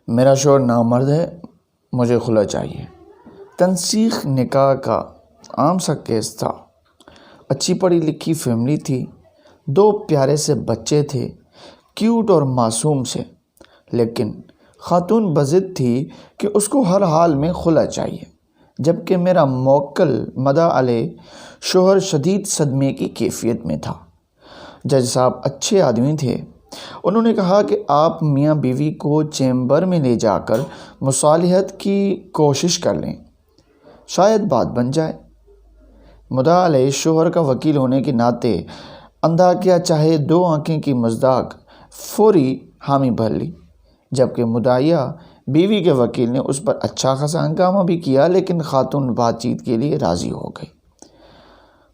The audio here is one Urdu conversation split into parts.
میرا شوہر نامرد ہے، مجھے خلا چاہیے۔ تنسیخ نکاح کا عام سا کیس تھا۔ اچھی پڑھی لکھی فیملی تھی، 2 پیارے سے بچے تھے، کیوٹ اور معصوم سے، لیکن خاتون بضد تھی کہ اس کو ہر حال میں خلا چاہیے، جبکہ میرا موکل مدعا علیہ شوہر شدید صدمے کی کیفیت میں تھا۔ جج صاحب اچھے آدمی تھے، انہوں نے کہا کہ آپ میاں بیوی کو چیمبر میں لے جا کر مصالحت کی کوشش کر لیں، شاید بات بن جائے۔ مدعا علیہ شوہر کا وکیل ہونے کے ناطے اندھا کیا چاہے 2 آنکھیں کی مصداق فوری حامی بھر لی، جبکہ مدعیہ بیوی کے وکیل نے اس پر اچھا خاصا ہنگامہ بھی کیا، لیکن خاتون بات چیت کے لیے راضی ہو گئی۔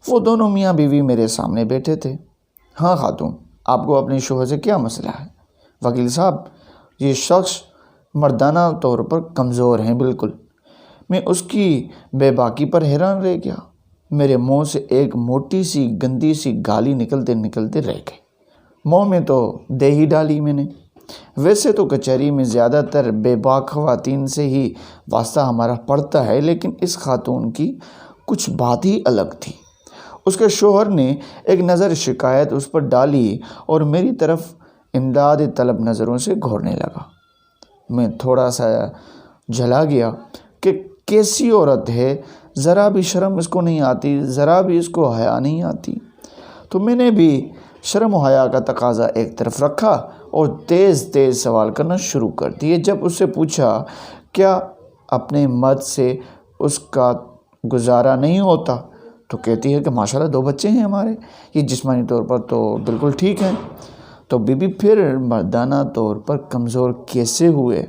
وہ دونوں میاں بیوی میرے سامنے بیٹھے تھے۔ ہاں خاتون، آپ کو اپنے شوہر سے کیا مسئلہ ہے؟ وکیل صاحب، یہ شخص مردانہ طور پر کمزور ہیں بالکل۔ میں اس کی بے باکی پر حیران رہ گیا۔ میرے منہ سے ایک موٹی سی گندی سی گالی نکلتے نکلتے رہ گئی۔ منہ میں تو دے ہی ڈالی میں نے۔ ویسے تو کچہری میں زیادہ تر بے باک خواتین سے ہی واسطہ ہمارا پڑتا ہے، لیکن اس خاتون کی کچھ بات ہی الگ تھی۔ اس کے شوہر نے ایک نظر شکایت اس پر ڈالی اور میری طرف امداد طلب نظروں سے گھورنے لگا۔ میں تھوڑا سا جھلا گیا کہ کیسی عورت ہے، ذرا بھی شرم اس کو نہیں آتی، ذرا بھی اس کو حیا نہیں آتی۔ تو میں نے بھی شرم و حیا کا تقاضا ایک طرف رکھا اور تیز تیز سوال کرنا شروع کر دیے۔ جب اس سے پوچھا کیا اپنے مرد سے اس کا گزارا نہیں ہوتا، تو کہتی ہے کہ ماشاءاللہ 2 بچے ہیں ہمارے، یہ جسمانی طور پر تو بالکل ٹھیک ہیں۔ تو بی بی پھر مردانہ طور پر کمزور کیسے ہوئے؟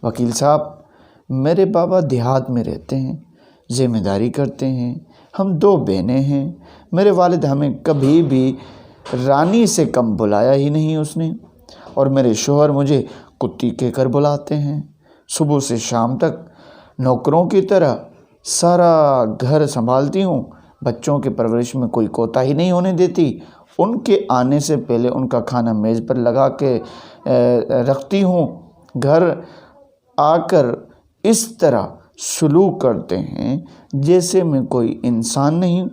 وکیل صاحب، میرے بابا دیہات میں رہتے ہیں، ذمہ داری کرتے ہیں، ہم 2 بہنیں ہیں۔ میرے والد ہمیں کبھی بھی رانی سے کم بلایا ہی نہیں اس نے، اور میرے شوہر مجھے کتی کہہ کر بلاتے ہیں۔ صبح سے شام تک نوکروں کی طرح سارا گھر سنبھالتی ہوں، بچوں کی پرورش میں کوئی کوتاہی نہیں ہونے دیتی، ان کے آنے سے پہلے ان کا کھانا میز پر لگا کے رکھتی ہوں۔ گھر آ کر اس طرح سلوک کرتے ہیں جیسے میں کوئی انسان نہیں،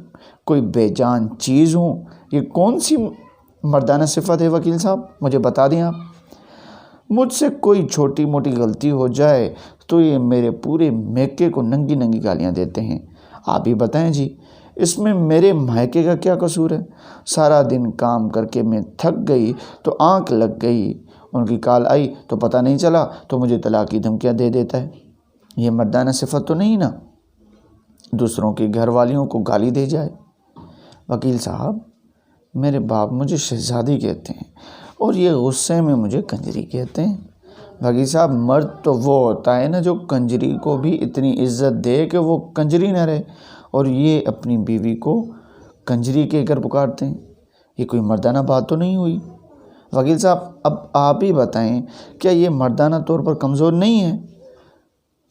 کوئی بے جان چیز ہوں۔ یہ کون سی مردانہ صفت ہے وکیل صاحب؟ مجھے بتا دیں آپ۔ مجھ سے کوئی چھوٹی موٹی غلطی ہو جائے تو یہ میرے پورے میکے کو ننگی ننگی گالیاں دیتے ہیں۔ آپ ہی بتائیں جی، اس میں میرے مائکے کا کیا قصور ہے؟ سارا دن کام کر کے میں تھک گئی تو آنکھ لگ گئی، ان کی کال آئی تو پتہ نہیں چلا تو مجھے طلاق کی دھمکیاں دے دیتا ہے۔ یہ مردانہ صفت تو نہیں نا، دوسروں کے گھر والیوں کو گالی دے جائے۔ وکیل صاحب، میرے باپ مجھے شہزادی کہتے ہیں اور یہ غصے میں مجھے کنجری کہتے ہیں۔ وکیل صاحب، مرد تو وہ ہوتا ہے نا جو کنجری کو بھی اتنی عزت دے کہ وہ کنجری نہ رہے، اور یہ اپنی بیوی کو کنجری کہہ کر پکارتے ہیں۔ یہ کوئی مردانہ بات تو نہیں ہوئی۔ وکیل صاحب، اب آپ ہی بتائیں، کیا یہ مردانہ طور پر کمزور نہیں ہے؟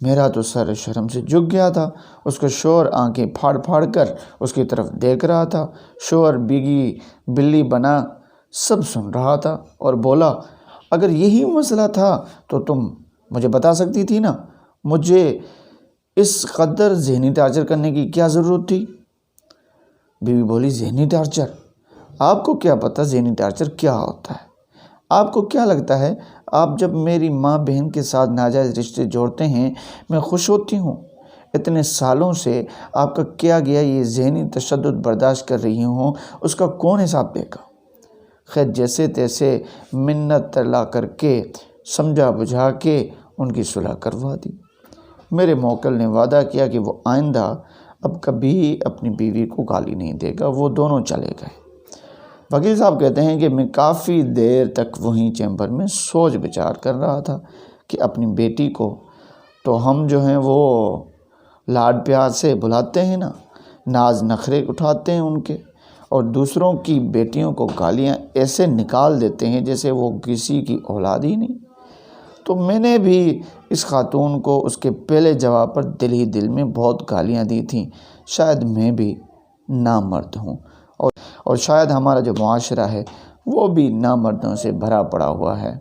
میرا تو سر شرم سے جھک گیا تھا۔ اس کا شوہر آنکھیں پھاڑ پھاڑ کر اس کی طرف دیکھ رہا تھا۔ شوہر بیگی بلی بنا سب سن رہا تھا اور بولا، اگر یہی مسئلہ تھا تو تم مجھے بتا سکتی تھی نا، مجھے اس قدر ذہنی ٹارچر کرنے کی کیا ضرورت تھی؟ بیوی بولی، ذہنی ٹارچر؟ آپ کو کیا پتہ ذہنی ٹارچر کیا ہوتا ہے؟ آپ کو کیا لگتا ہے آپ جب میری ماں بہن کے ساتھ ناجائز رشتے جوڑتے ہیں میں خوش ہوتی ہوں؟ اتنے سالوں سے آپ کا کیا گیا یہ ذہنی تشدد برداشت کر رہی ہوں، اس کا کون حساب دے گا؟ خیر، جیسے تیسے منت ترلا کر کے سمجھا بجھا کے ان کی صلح کروا دی۔ میرے موکل نے وعدہ کیا کہ وہ آئندہ اب کبھی اپنی بیوی کو گالی نہیں دے گا۔ وہ دونوں چلے گئے۔ وکیل صاحب کہتے ہیں کہ میں کافی دیر تک وہیں چیمبر میں سوچ بچار کر رہا تھا کہ اپنی بیٹی کو تو ہم جو ہیں وہ لاڈ پیار سے بلاتے ہیں نا، ناز نخرے اٹھاتے ہیں ان کے، اور دوسروں کی بیٹیوں کو گالیاں ایسے نکال دیتے ہیں جیسے وہ کسی کی اولاد ہی نہیں۔ تو میں نے بھی اس خاتون کو اس کے پہلے جواب پر دل ہی دل میں بہت گالیاں دی تھیں۔ شاید میں بھی نامرد ہوں، اور شاید ہمارا جو معاشرہ ہے وہ بھی نامردوں سے بھرا پڑا ہوا ہے۔